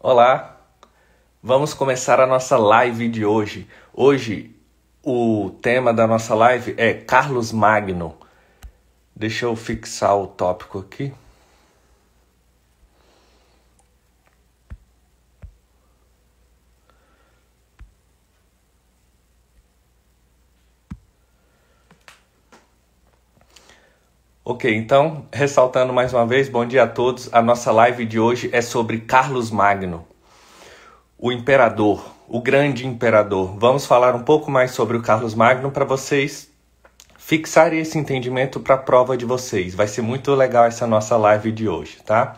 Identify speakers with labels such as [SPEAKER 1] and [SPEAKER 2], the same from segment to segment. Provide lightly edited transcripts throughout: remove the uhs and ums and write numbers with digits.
[SPEAKER 1] Olá, vamos começar a nossa live de hoje. Hoje o tema da nossa live é Carlos Magno. Deixa eu fixar o tópico aqui. Ok, então, ressaltando mais uma vez, bom dia a todos. A nossa live de hoje é sobre Carlos Magno, o imperador, o grande imperador. Vamos falar um pouco mais sobre o Carlos Magno para vocês fixarem esse entendimento para a prova de vocês. Vai ser muito legal essa nossa live de hoje, tá?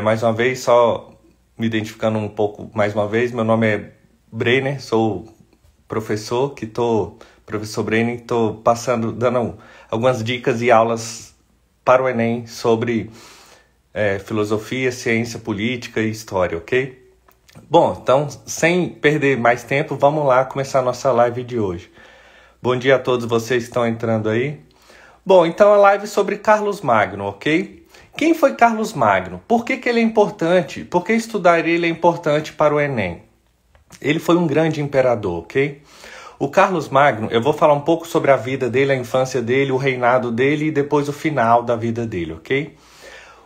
[SPEAKER 1] Mais uma vez, só me identificando um pouco mais uma vez, meu nome é Brenner, sou professor professor Brenner, estou dando algumas dicas e aulas para o Enem sobre filosofia, ciência, política e história, ok? Bom, então, sem perder mais tempo, vamos lá começar a nossa live de hoje. Bom dia a todos vocês que estão entrando aí. Bom, então a live sobre Carlos Magno, ok? Quem foi Carlos Magno? Por que ele é importante? Por que estudar ele é importante para o Enem? Ele foi um grande imperador, ok? O Carlos Magno, eu vou falar um pouco sobre a vida dele, a infância dele, o reinado dele e depois o final da vida dele, ok?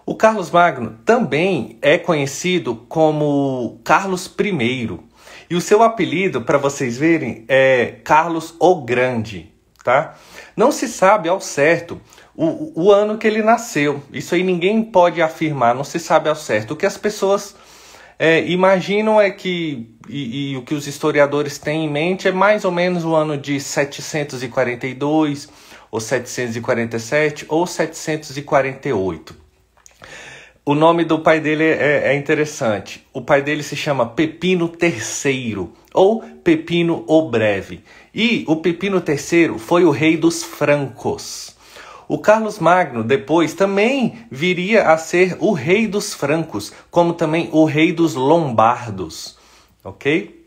[SPEAKER 1] O Carlos Magno também é conhecido como Carlos I. E o seu apelido, para vocês verem, é Carlos o Grande, tá? Não se sabe ao certo o ano que ele nasceu. Isso aí ninguém pode afirmar, não se sabe ao certo. O que as pessoas imaginam é que, e o que os historiadores têm em mente, é mais ou menos o ano de 742, ou 747, ou 748. O nome do pai dele é interessante. O pai dele se chama Pepino III, ou Pepino o Breve. E o Pepino III foi o rei dos francos. O Carlos Magno depois também viria a ser o rei dos francos, como também o rei dos lombardos, ok?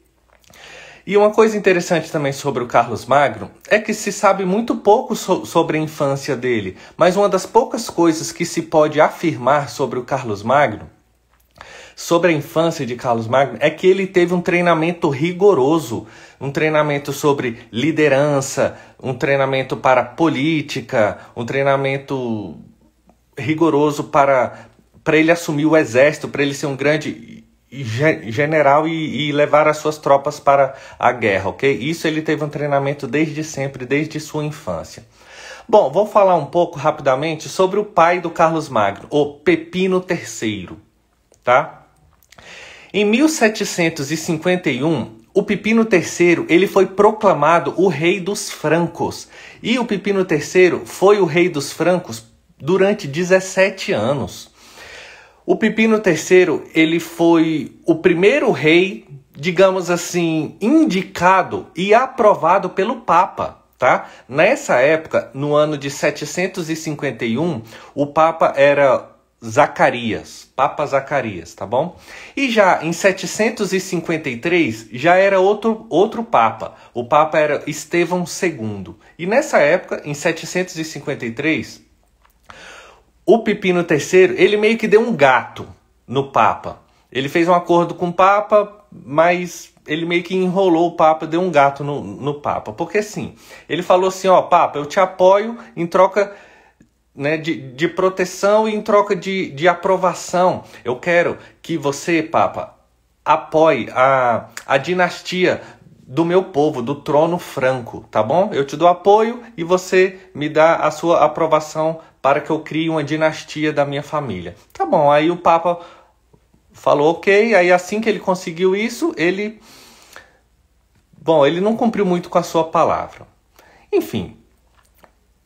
[SPEAKER 1] E uma coisa interessante também sobre o Carlos Magno é que se sabe muito pouco sobre a infância dele, mas uma das poucas coisas que se pode afirmar sobre o Carlos Magno, sobre a infância de Carlos Magno, é que ele teve um treinamento rigoroso, um treinamento sobre liderança, um treinamento para política, um treinamento rigoroso para ele assumir o exército, para ele ser um grande general e levar as suas tropas para a guerra, ok? Isso ele teve um treinamento desde sempre, desde sua infância. Bom, vou falar um pouco rapidamente sobre o pai do Carlos Magno, o Pepino III, tá? Em 1751, o Pepino III ele foi proclamado o rei dos francos. E o Pepino III foi o rei dos francos durante 17 anos. O Pepino III ele foi o primeiro rei, digamos assim, indicado e aprovado pelo Papa, tá? Nessa época, no ano de 751, o Papa era Zacarias, Papa Zacarias, tá bom? E já em 753 já era outro Papa. O Papa era Estevão II. E nessa época, em 753, o Pepino III, ele meio que deu um gato no Papa. Ele fez um acordo com o Papa, mas ele meio que enrolou o Papa, deu um gato no Papa. Porque assim, ele falou assim, ó, Papa, eu te apoio em troca, né, de proteção e em troca de aprovação. Eu quero que você, Papa, apoie a dinastia do meu povo, do trono franco, tá bom? Eu te dou apoio e você me dá a sua aprovação para que eu crie uma dinastia da minha família. Tá bom, aí o Papa falou ok, aí assim que ele conseguiu isso, ele não cumpriu muito com a sua palavra. Enfim,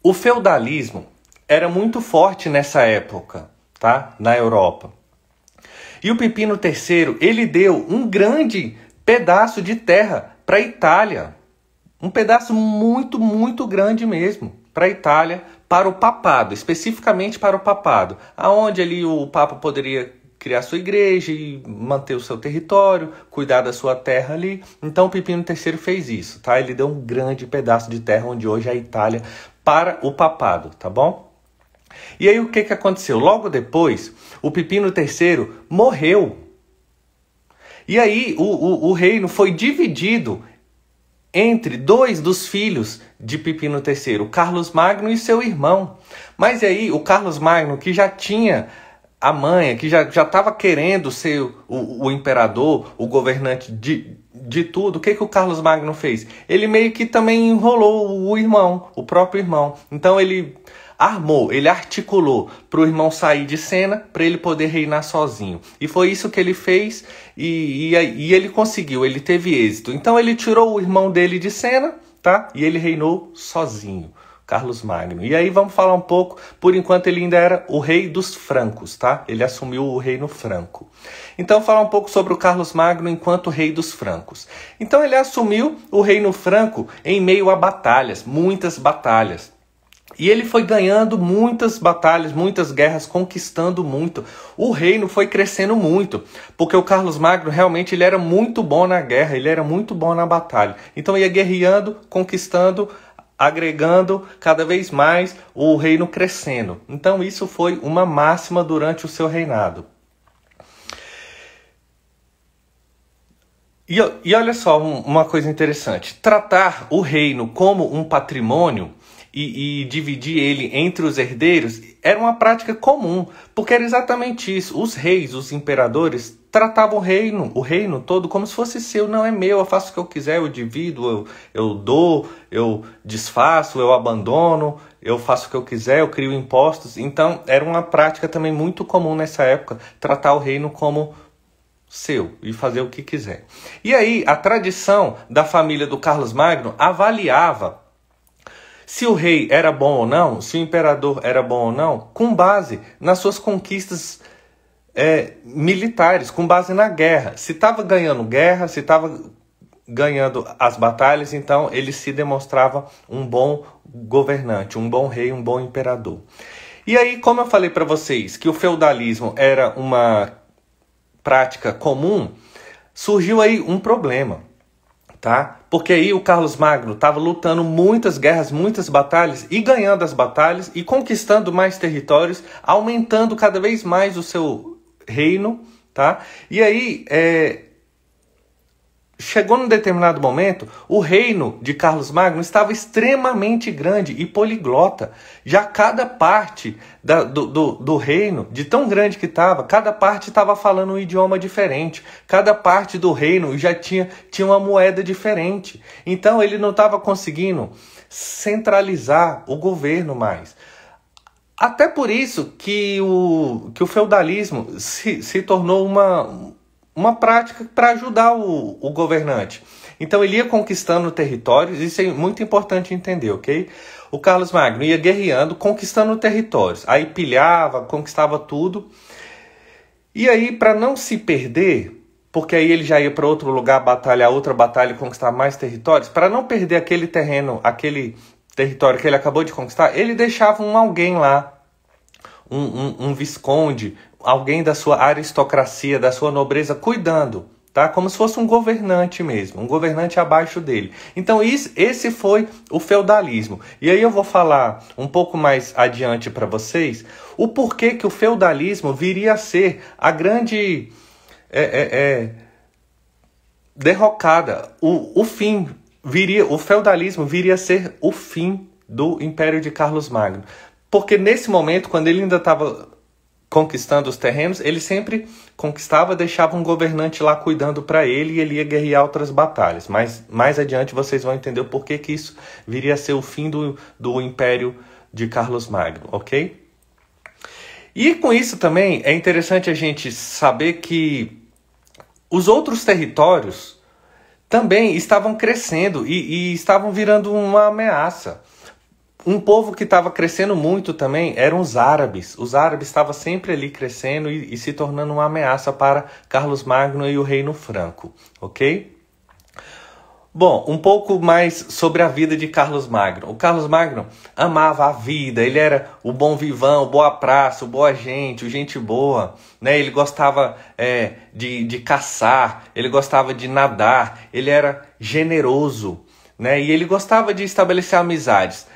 [SPEAKER 1] o feudalismo era muito forte nessa época, tá? Na Europa. E o Pepino III, ele deu um grande pedaço de terra para a Itália. Um pedaço muito, muito grande mesmo para a Itália, para o papado, especificamente para o papado, aonde ali o Papa poderia criar sua igreja e manter o seu território, cuidar da sua terra ali. Então o Pepino III fez isso, tá? Ele deu um grande pedaço de terra onde hoje é a Itália para o papado, tá bom? E aí o que aconteceu? Logo depois, o Pepino III morreu. E aí o reino foi dividido entre dois dos filhos de Pipino III, Carlos Magno e seu irmão. Mas aí o Carlos Magno, que já tinha a manha, que já estava querendo ser o imperador, o governante de tudo, o que o Carlos Magno fez? Ele meio que também enrolou o irmão, o próprio irmão. Então ele articulou para o irmão sair de cena, para ele poder reinar sozinho. E foi isso que ele fez e ele conseguiu, ele teve êxito. Então ele tirou o irmão dele de cena, tá? E ele reinou sozinho, Carlos Magno. E aí vamos falar um pouco, por enquanto ele ainda era o rei dos francos, tá? Ele assumiu o reino franco. Então falar um pouco sobre o Carlos Magno enquanto rei dos francos. Então ele assumiu o reino franco em meio a batalhas, muitas batalhas. E ele foi ganhando muitas batalhas, muitas guerras, conquistando muito. O reino foi crescendo muito, porque o Carlos Magno realmente ele era muito bom na guerra, ele era muito bom na batalha. Então ia guerreando, conquistando, agregando cada vez mais, o reino crescendo. Então isso foi uma máxima durante o seu reinado. E olha só uma coisa interessante. Tratar o reino como um patrimônio e dividir ele entre os herdeiros era uma prática comum, porque era exatamente isso. Os reis, os imperadores, tratavam o reino todo como se fosse seu. Não é meu, eu faço o que eu quiser, eu divido, eu dou, eu desfaço, eu abandono, eu faço o que eu quiser, eu crio impostos. Então era uma prática também muito comum nessa época, tratar o reino como seu e fazer o que quiser. E aí a tradição da família do Carlos Magno avaliava se o rei era bom ou não, se o imperador era bom ou não, com base nas suas conquistas militares, com base na guerra. Se estava ganhando guerra, se estava ganhando as batalhas, então ele se demonstrava um bom governante, um bom rei, um bom imperador. E aí, como eu falei para vocês que o feudalismo era uma prática comum, surgiu aí um problema. Tá? Porque aí o Carlos Magno estava lutando muitas guerras, muitas batalhas e ganhando as batalhas e conquistando mais territórios, aumentando cada vez mais o seu reino, tá? E aí chegou num determinado momento, o reino de Carlos Magno estava extremamente grande e poliglota. Já cada parte do reino, de tão grande que estava, cada parte estava falando um idioma diferente. Cada parte do reino já tinha uma moeda diferente. Então ele não estava conseguindo centralizar o governo mais. Até por isso que o feudalismo se tornou uma prática para ajudar o governante. Então ele ia conquistando territórios, isso é muito importante entender, ok? O Carlos Magno ia guerreando, conquistando territórios, aí pilhava, conquistava tudo. E aí, para não se perder, porque aí ele já ia para outro lugar batalhar outra batalha e conquistar mais territórios, para não perder aquele terreno, aquele território que ele acabou de conquistar, ele deixava alguém lá, um visconde, alguém da sua aristocracia, da sua nobreza, cuidando, tá? Como se fosse um governante mesmo, um governante abaixo dele. Então esse foi o feudalismo. E aí eu vou falar um pouco mais adiante para vocês o porquê que o feudalismo viria a ser a grande derrocada. O feudalismo viria a ser o fim do Império de Carlos Magno. Porque nesse momento, quando ele ainda estava conquistando os terrenos, ele sempre conquistava, deixava um governante lá cuidando para ele e ele ia guerrear outras batalhas. Mas mais adiante vocês vão entender o porquê que isso viria a ser o fim do Império de Carlos Magno, ok? E com isso também é interessante a gente saber que os outros territórios também estavam crescendo e estavam virando uma ameaça. Um povo que estava crescendo muito também eram os árabes. Os árabes estavam sempre ali crescendo e se tornando uma ameaça para Carlos Magno e o Reino Franco, ok? Bom, um pouco mais sobre a vida de Carlos Magno. O Carlos Magno amava a vida, ele era o bom vivão, o boa praça, o boa gente, o gente boa, né? Ele gostava de caçar, ele gostava de nadar, ele era generoso, né? E ele gostava de estabelecer amizades.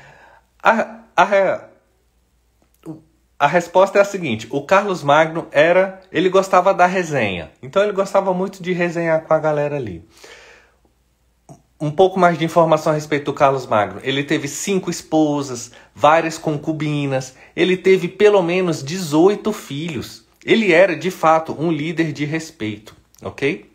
[SPEAKER 1] A resposta é a seguinte: o Carlos Magno ele gostava da resenha. Então ele gostava muito de resenhar com a galera ali. Um pouco mais de informação a respeito do Carlos Magno. Ele teve 5 esposas, várias concubinas, ele teve pelo menos 18 filhos. Ele era, de fato, um líder de respeito, ok?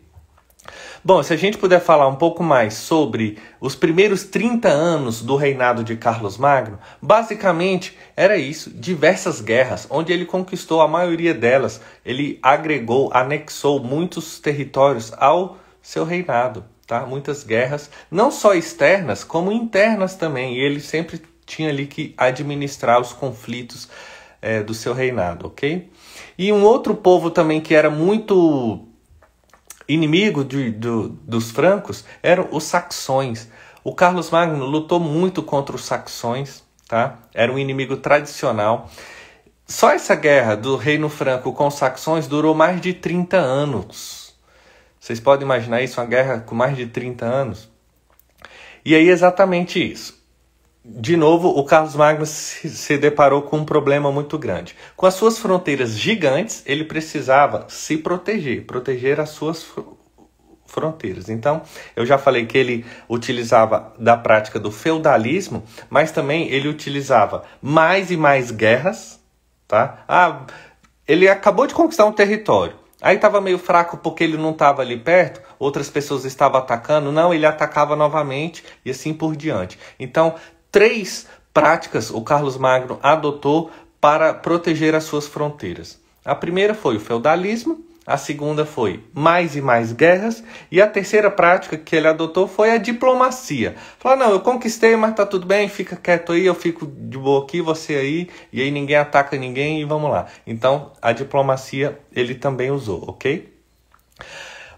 [SPEAKER 1] Bom, se a gente puder falar um pouco mais sobre os primeiros 30 anos do reinado de Carlos Magno, basicamente era isso, diversas guerras, onde ele conquistou a maioria delas. Ele agregou, anexou muitos territórios ao seu reinado. Tá? Muitas guerras, não só externas, como internas também. E ele sempre tinha ali que administrar os conflitos do seu reinado, ok? E um outro povo também que era muito inimigo dos francos eram os saxões. O Carlos Magno lutou muito contra os saxões, tá? Era um inimigo tradicional. Só essa guerra do reino franco com os saxões durou mais de 30 anos. Vocês podem imaginar isso, uma guerra com mais de 30 anos? E aí exatamente isso. De novo, o Carlos Magno se deparou com um problema muito grande. Com as suas fronteiras gigantes, ele precisava se proteger as suas fronteiras. Então, eu já falei que ele utilizava da prática do feudalismo, mas também ele utilizava mais e mais guerras. Tá? Ele acabou de conquistar um território. Aí estava meio fraco porque ele não estava ali perto, outras pessoas estavam atacando. Não, ele atacava novamente e assim por diante. Então, 3 práticas o Carlos Magno adotou para proteger as suas fronteiras. A primeira foi o feudalismo, a segunda foi mais e mais guerras, e a terceira prática que ele adotou foi a diplomacia. Falou, não, eu conquistei, mas tá tudo bem, fica quieto aí, eu fico de boa aqui, você aí, e aí ninguém ataca ninguém e vamos lá. Então, a diplomacia ele também usou, ok?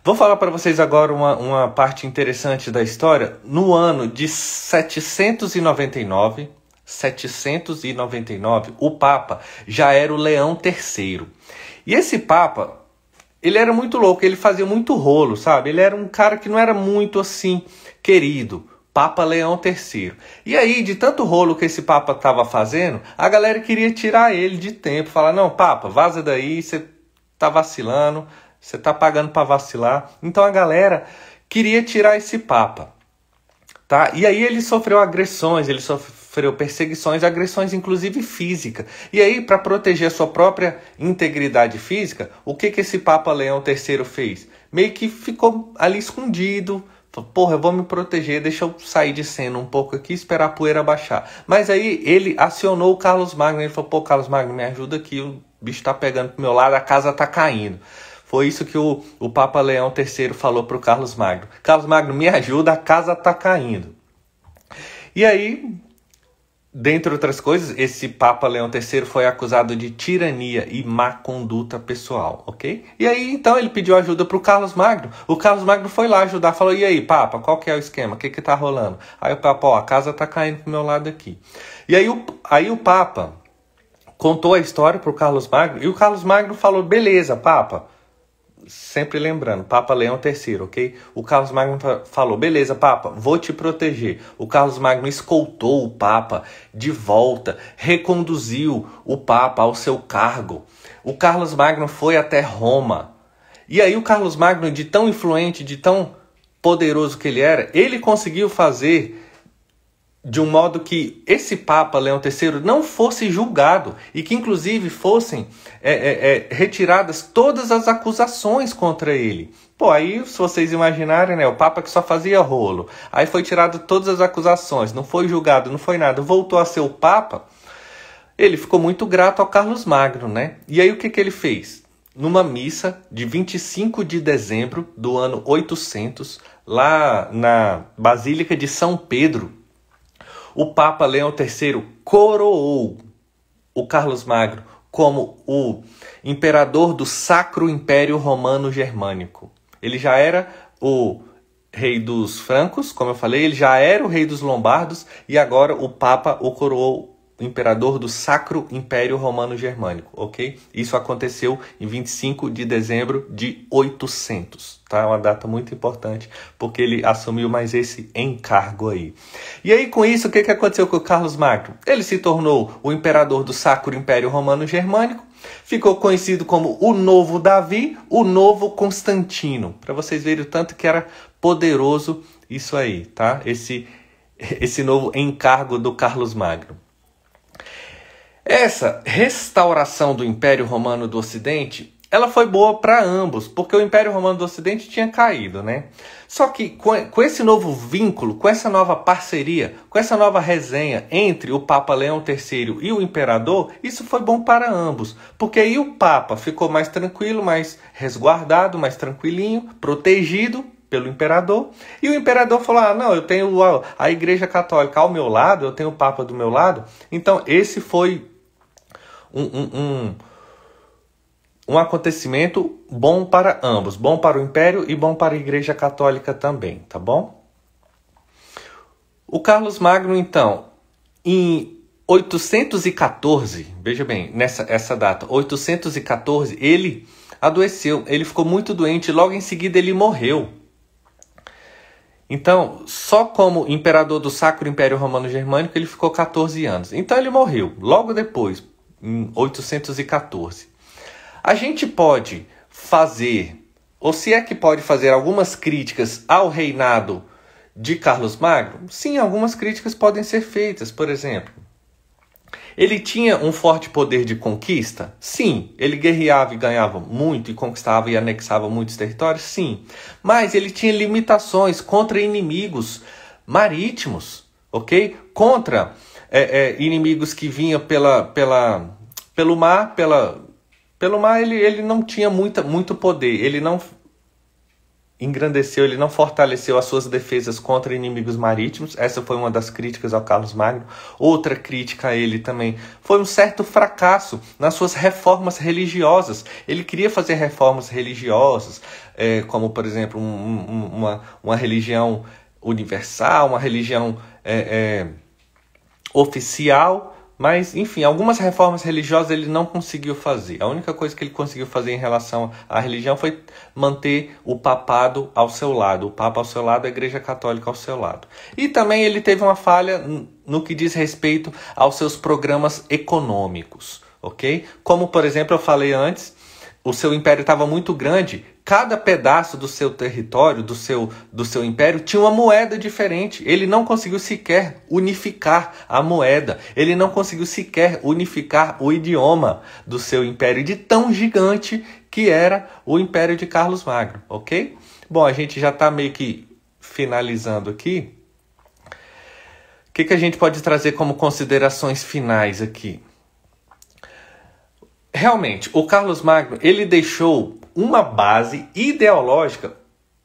[SPEAKER 1] Vou falar para vocês agora uma parte interessante da história. No ano de 799, o Papa já era o Leão III. E esse Papa, ele era muito louco, ele fazia muito rolo, sabe? Ele era um cara que não era muito assim querido. Papa Leão III. E aí, de tanto rolo que esse Papa estava fazendo, a galera queria tirar ele de tempo. Falar, não, Papa, vaza daí, você tá vacilando, você tá pagando para vacilar. Então a galera queria tirar esse Papa. Tá? E aí ele sofreu agressões, ele sofreu perseguições, agressões inclusive físicas. E aí, para proteger a sua própria integridade física, o que esse Papa Leão III fez? Meio que ficou ali escondido. Porra, eu vou me proteger, deixa eu sair de cena um pouco aqui, esperar a poeira baixar. Mas aí ele acionou o Carlos Magno, ele falou, pô, Carlos Magno, me ajuda aqui, o bicho tá pegando pro meu lado, a casa tá caindo. Foi isso que o Papa Leão III falou para o Carlos Magno. Carlos Magno, me ajuda, a casa está caindo. E aí, dentre outras coisas, esse Papa Leão III foi acusado de tirania e má conduta pessoal, ok? E aí, então, ele pediu ajuda para o Carlos Magno. O Carlos Magno foi lá ajudar, falou, e aí, Papa, qual que é o esquema? O que tá rolando? Aí o Papa, ó, a casa está caindo pro meu lado aqui. E aí o Papa contou a história para o Carlos Magno, e o Carlos Magno falou, beleza, Papa. Sempre lembrando, Papa Leão III, ok? O Carlos Magno falou, beleza, Papa, vou te proteger. O Carlos Magno escoltou o Papa de volta, reconduziu o Papa ao seu cargo. O Carlos Magno foi até Roma. E aí o Carlos Magno, de tão influente, de tão poderoso que ele era, ele conseguiu fazer de um modo que esse Papa Leão III não fosse julgado e que inclusive fossem retiradas todas as acusações contra ele. Pô, aí se vocês imaginarem, né, o Papa que só fazia rolo, aí foi tirado todas as acusações, não foi julgado, não foi nada, voltou a ser o Papa, ele ficou muito grato ao Carlos Magno, né? E aí o que ele fez? Numa missa de 25 de dezembro do ano 800, lá na Basílica de São Pedro, o Papa Leão III coroou o Carlos Magno como o imperador do Sacro Império Romano Germânico. Ele já era o rei dos francos, como eu falei, ele já era o rei dos lombardos e agora o Papa o coroou imperador do Sacro Império Romano Germânico, ok? Isso aconteceu em 25 de dezembro de 800, tá? É uma data muito importante, porque ele assumiu mais esse encargo aí. E aí, com isso, o que aconteceu com o Carlos Magno? Ele se tornou o imperador do Sacro Império Romano Germânico, ficou conhecido como o Novo Davi, o Novo Constantino, para vocês verem o tanto que era poderoso isso aí, tá? Esse novo encargo do Carlos Magno. Essa restauração do Império Romano do Ocidente, ela foi boa para ambos, porque o Império Romano do Ocidente tinha caído, né? Só que com esse novo vínculo, com essa nova parceria, com essa nova resenha entre o Papa Leão III e o Imperador, isso foi bom para ambos, porque aí o Papa ficou mais tranquilo, mais resguardado, mais tranquilinho, protegido pelo Imperador, e o Imperador falou, não, eu tenho a Igreja Católica ao meu lado, eu tenho o Papa do meu lado, então esse foi um acontecimento bom para ambos, bom para o Império e bom para a Igreja Católica também, tá bom? O Carlos Magno, então, em 814, veja bem, essa data, 814, ele adoeceu, ele ficou muito doente, logo em seguida ele morreu. Então, só como imperador do Sacro Império Romano Germânico, ele ficou 14 anos. Então ele morreu, logo depois, em 814. A gente pode fazer, ou se é que pode fazer algumas críticas ao reinado de Carlos Magno? Sim, algumas críticas podem ser feitas. Por exemplo, ele tinha um forte poder de conquista? Sim. Ele guerreava e ganhava muito e conquistava e anexava muitos territórios? Sim. Mas ele tinha limitações contra inimigos marítimos, ok? Contra inimigos que vinham pelo mar. Pelo mar ele não tinha muito poder. Ele não engrandeceu, ele não fortaleceu as suas defesas contra inimigos marítimos. Essa foi uma das críticas ao Carlos Magno. Outra crítica a ele também foi um certo fracasso nas suas reformas religiosas. Ele queria fazer reformas religiosas, como, por exemplo, uma religião universal, uma religião oficial. Mas, enfim, algumas reformas religiosas ele não conseguiu fazer. A única coisa que ele conseguiu fazer em relação à religião foi manter o papado ao seu lado. O Papa ao seu lado, a Igreja Católica ao seu lado. E também ele teve uma falha no que diz respeito aos seus programas econômicos, ok? Como, por exemplo, eu falei antes, o seu império estava muito grande. Cada pedaço do seu território, do seu império, tinha uma moeda diferente. Ele não conseguiu sequer unificar a moeda. Ele não conseguiu sequer unificar o idioma do seu império, de tão gigante que era o Império de Carlos Magno, ok? Bom, a gente já está meio que finalizando aqui. O que a gente pode trazer como considerações finais aqui? Realmente, o Carlos Magno, ele deixou uma base ideológica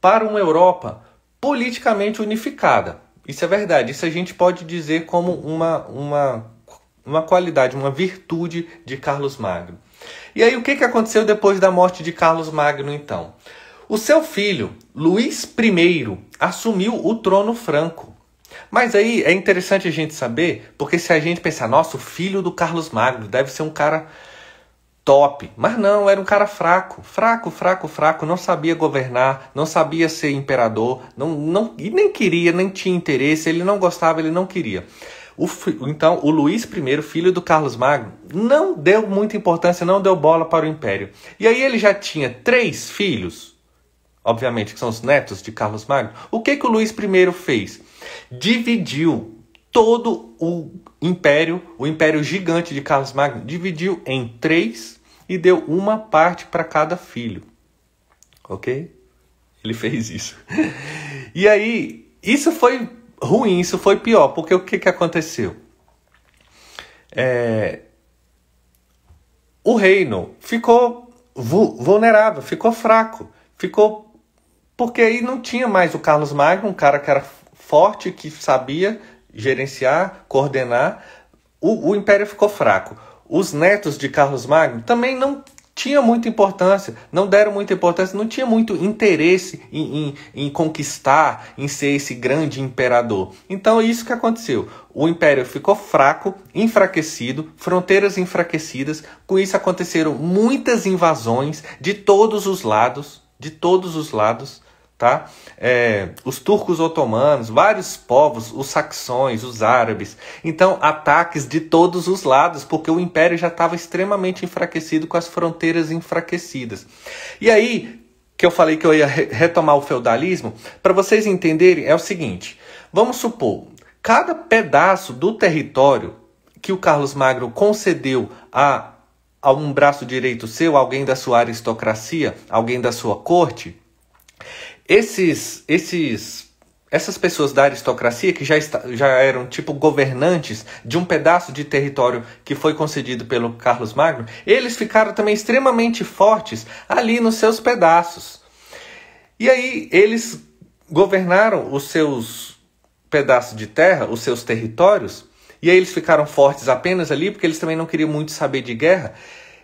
[SPEAKER 1] para uma Europa politicamente unificada. Isso é verdade, isso a gente pode dizer como uma qualidade, uma virtude de Carlos Magno. E aí, o que aconteceu depois da morte de Carlos Magno, então? O seu filho, Luís I, assumiu o trono franco. Mas aí é interessante a gente saber, porque se a gente pensar, nossa, o filho do Carlos Magno deve ser um cara top. Mas não, era um cara fraco, não sabia governar, não sabia ser imperador, e nem queria, nem tinha interesse, ele não gostava, ele não queria. Então, o Luís I, filho do Carlos Magno, não deu muita importância, não deu bola para o império. E aí ele já tinha 3 filhos, obviamente, que são os netos de Carlos Magno. O que o Luís I fez? Dividiu todo o império gigante de Carlos Magno, dividiu em 3 e deu uma parte para cada filho. Ok? Ele fez isso. E aí, isso foi ruim, isso foi pior, porque o que aconteceu? O reino ficou vulnerável, ficou fraco, porque aí não tinha mais o Carlos Magno, um cara que era forte, que sabia gerenciar, coordenar. O império ficou fraco. Os netos de Carlos Magno também não tinha muita importância, não deram muita importância, não tinha muito interesse em conquistar, em ser esse grande imperador. Então é isso que aconteceu. O império ficou fraco, enfraquecido, fronteiras enfraquecidas. Com isso aconteceram muitas invasões de todos os lados, tá? Os turcos otomanos, vários povos, os saxões, os árabes. Então, ataques de todos os lados, porque o império já estava extremamente enfraquecido, com as fronteiras enfraquecidas. E aí, que eu falei que eu ia retomar o feudalismo, para vocês entenderem, é o seguinte: vamos supor, cada pedaço do território que o Carlos Magno concedeu a um braço direito seu, alguém da sua aristocracia, alguém da sua corte, essas pessoas da aristocracia, que já eram tipo governantes de um pedaço de território que foi concedido pelo Carlos Magno, eles ficaram também extremamente fortes ali nos seus pedaços. E aí eles governaram os seus pedaços de terra, os seus territórios, e aí eles ficaram fortes apenas ali, porque eles também não queriam muito saber de guerra.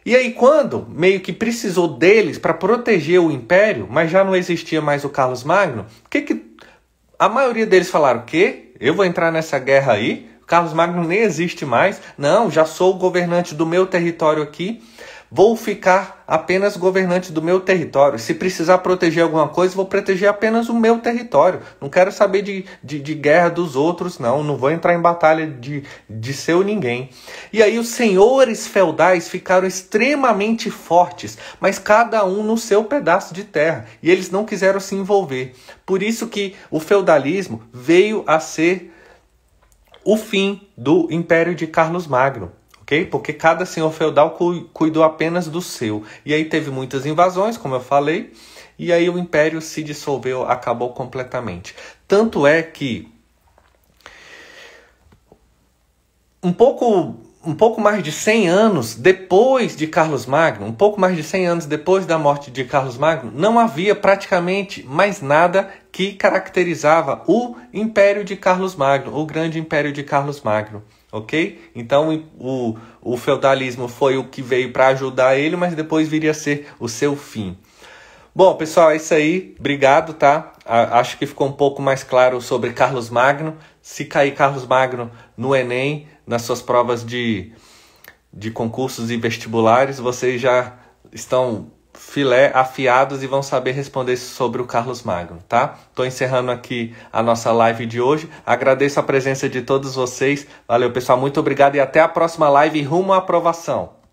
[SPEAKER 1] E aí quando meio que precisou deles para proteger o império, mas já não existia mais o Carlos Magno, a maioria deles falaram: o quê? Eu vou entrar nessa guerra aí? O Carlos Magno nem existe mais. Não, já sou o governante do meu território aqui. Vou ficar apenas governante do meu território. Se precisar proteger alguma coisa, vou proteger apenas o meu território. Não quero saber de guerra dos outros, não. Não vou entrar em batalha de seu ninguém. E aí os senhores feudais ficaram extremamente fortes, mas cada um no seu pedaço de terra. E eles não quiseram se envolver. Por isso que o feudalismo veio a ser o fim do Império de Carlos Magno. Okay? Porque cada senhor feudal cuidou apenas do seu. E aí teve muitas invasões, como eu falei, e aí o império se dissolveu, acabou completamente. Tanto é que um pouco mais de 100 anos depois de Carlos Magno, um pouco mais de 100 anos depois da morte de Carlos Magno, não havia praticamente mais nada que caracterizava o Império de Carlos Magno, o grande Império de Carlos Magno. Ok? Então o feudalismo foi o que veio para ajudar ele, mas depois viria a ser o seu fim. Bom, pessoal, é isso aí. Obrigado, tá? Acho que ficou um pouco mais claro sobre Carlos Magno. Se cair Carlos Magno no Enem, nas suas provas de concursos e vestibulares, vocês já estão afiados e vão saber responder sobre o Carlos Magno, tá? Estou encerrando aqui a nossa live de hoje. Agradeço a presença de todos vocês. Valeu, pessoal. Muito obrigado e até a próxima live rumo à aprovação.